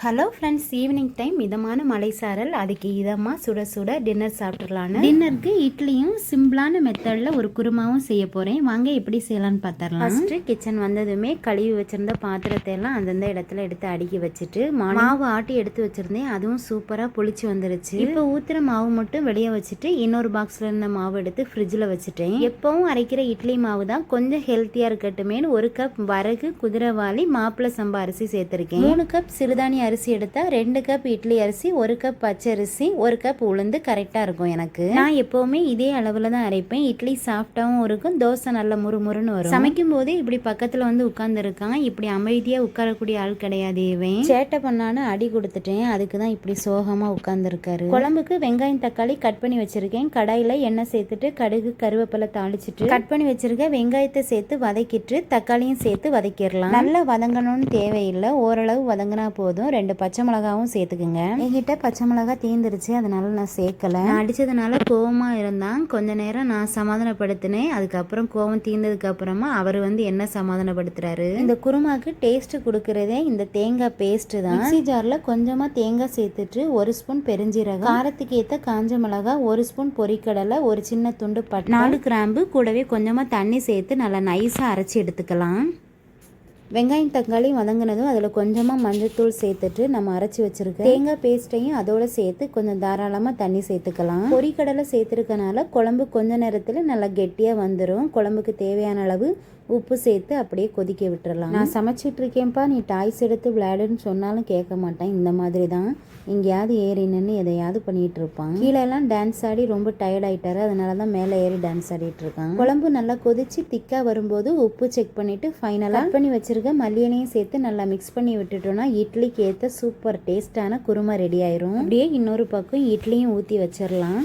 Hello friends, evening time மிதமான மலை சாரல், அதுக்கு இதமாக சுட சுட டின்னர் சாப்பிட்றலான்னு. டின்னருக்கு இட்லியும் சிம்பிளான மெத்தடில் ஒரு குருமாவும் செய்ய போகிறேன். வாங்க எப்படி செய்யலான்னு பார்த்துடலாம். ஃபஸ்ட்டு கிச்சன் வந்ததுமே கழுவி வச்சுருந்த பாத்திரத்தை எல்லாம் அந்தந்த இடத்துல எடுத்து அடுக்கி வச்சுட்டு மாவு ஆட்டி எடுத்து வச்சுருந்தேன். அதுவும் சூப்பராக புளிச்சு வந்துருச்சு. இப்போ ஊற்றுற மாவு மட்டும் வெளியே வச்சுட்டு இன்னொரு பாக்ஸில் இருந்த மாவு எடுத்து ஃப்ரிட்ஜில் வச்சுட்டேன். எப்பவும் அரைக்கிற இட்லி மாவு தான், கொஞ்சம் ஹெல்த்தியாக இருக்கட்டுமேனு 1 கப் வரகு, குதிரைவாளி, மாப்பிள்ளை சம்பா அரிசி சேர்த்துருக்கேன். 3 கப் சிறுதானிய அரிசி எடுத்தா 2 கப் இட்லி அரிசி, 1 கப் பச்சரிசி, 1 கப் உளுந்து கரெக்டாக இருக்கும் எனக்கு. நான் எப்போவுமே இதே அளவில் தான் அரைப்பேன். இட்லி சாஃப்டாகவும் இருக்கும், தோசை நல்ல முறுமுறுன்னு வரும். சமைக்கும் போதே இப்படி பக்கத்தில் வந்து உட்காந்துருக்கான். இப்படி அமைதியாக உட்காரக்கூடிய ஆள் கிடையாது. இவன் சேட்டை பண்ணான்னு அடி கொடுத்துட்டேன். அதுக்கு தான் இப்படி சோகமாக உட்காந்துருக்காரு. குழம்புக்கு வெங்காயம் தக்காளி கட் பண்ணி வச்சிருக்கேன். கடாயில் எண்ணெய் சேர்த்துட்டு கடுகு கருவேப்பிலை தாளிச்சிட்டு கட் பண்ணி வச்சிருக்கேன் வெங்காயத்தை சேர்த்து வதக்கிட்டு தக்காளியும் சேர்த்து வதக்கிடலாம். நல்லா வதங்கணும்னு தேவையில்லை, ஓரளவு வதங்கினா போதும். 2 பச்சை மிளகாவும் சேர்த்துக்குங்க. என்கிட்ட பச்சை மிளகா தீந்துருச்சு, அதனால நான் சேர்க்கல. நான் அடிச்சதுனால கோவமா இருந்தான். கொஞ்ச நேரம் நான் சமாதானப்படுத்தினேன். அதுக்கப்புறம் கோவம் தீர்ந்ததுக்கு அப்புறமா அவர் வந்து என்ன சமாதானப்படுத்துறாரு. இந்த குருமாக்கு டேஸ்ட் கொடுக்கறதே இந்த தேங்காய் பேஸ்ட் தான். மிக்ஸி ஜார்ல கொஞ்சமா தேங்காய் சேர்த்துட்டு 1 ஸ்பூன் பெருஞ்சீரகம், காரத்துக்கு ஏற்ற காஞ்ச மிளகா, 1 ஸ்பூன் பொரிக்கடலை, ஒரு சின்ன துண்டு பட்டை, 4 கிராம்பு, கூடவே கொஞ்சமா தண்ணி சேர்த்து நல்லா நைஸா அரைச்சி எடுத்துக்கலாம். வெங்காயம் தக்காளி வதங்கினதும் அதில் கொஞ்சமாக மஞ்சள்தூள் சேர்த்துட்டு நம்ம அரைச்சி வச்சுருக்க தேங்காய் பேஸ்ட்டையும் அதோட சேர்த்து கொஞ்சம் தாராளமாக தண்ணி சேர்த்துக்கலாம். பொரிக்கடலை சேர்த்துருக்கனால குழம்பு கொஞ்ச நேரத்தில் நல்லா கெட்டியாக வந்துடும். குழம்புக்கு தேவையான அளவு உப்பு சேர்த்து அப்படியே கொதிக்க விட்டுறலாம். நான் சமைச்சிட்டு இருக்கேன்ப்பா, நீ டாய்ஸ் எடுத்து விளையாடுன்னு சொன்னாலும் கேட்க மாட்டேன். இந்த மாதிரி தான் எங்கேயாவது ஏறி நின்று எதையாவது பண்ணிட்டு இருப்பான். கீழெல்லாம் டான்ஸ் ஆடி ரொம்ப டயர்ட் ஆயிட்டாரு, அதனால தான் மேலே ஏறி டான்ஸ் ஆடிட்டு இருக்கான். குழம்பு நல்லா கொதிச்சு திக்கா வரும்போது உப்பு செக் பண்ணிட்டு ஃபைனலாக கட் பண்ணி வச்சிருக்க மல்லியனையும் சேர்த்து நல்லா மிக்ஸ் பண்ணி விட்டுட்டோம்னா இட்லிக்கு ஏற்ற சூப்பர் டேஸ்டான குருமா ரெடி ஆயிரும். அப்படியே இன்னொரு பக்கம் இட்லியும் ஊற்றி வச்சிடலாம்.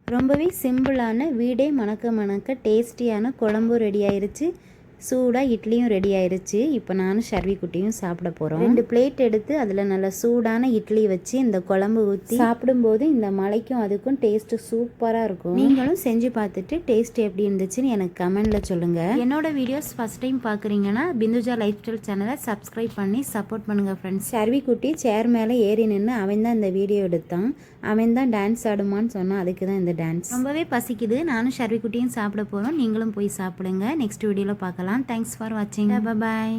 ரொம்பவே சிம்பிளான வீடே மணக்க மணக்க டேஸ்டியான குழம்பும் ரெடி ஆயிருச்சு. சூடாக இட்லியும் ரெடி ஆயிருச்சு. இப்போ நானும் ஷர்வி குட்டியும் சாப்பிட போகிறோம். 2 பிளேட் எடுத்து அதில் நல்லா சூடான இட்லி வச்சு இந்த குழம்பு ஊற்றி சாப்பிடும்போது இந்த மலைக்கும் அதுக்கும் டேஸ்ட்டு சூப்பராக இருக்கும். நீங்களும் செஞ்சு பார்த்துட்டு டேஸ்ட் எப்படி இருந்துச்சுன்னு எனக்கு கமெண்டில் சொல்லுங்கள். என்னோட வீடியோஸ் ஃபஸ்ட் டைம் பார்க்குறீங்கன்னா பிந்துஜா லைஃப் ஸ்டைல் சேனலை சப்ஸ்கிரைப் பண்ணி சப்போர்ட் பண்ணுங்கள் ஃப்ரெண்ட்ஸ். ஷர்வி குட்டி சேர் மேலே ஏறி நின்று அவன் தான் இந்த வீடியோ எடுத்தான். அவன் தான் டான்ஸ் ஆடுமான்னு சொன்னான், அதுக்கு தான் இந்த டான்ஸ். ரொம்பவே பசிக்குது. நானும் ஷர்வி குட்டியும் சாப்பிட போகிறோம். நீங்களும் போய் சாப்பிடுங்க. நெக்ஸ்ட் வீடியோவில் பார்க்கலாம். Thanks for watching. Bye bye.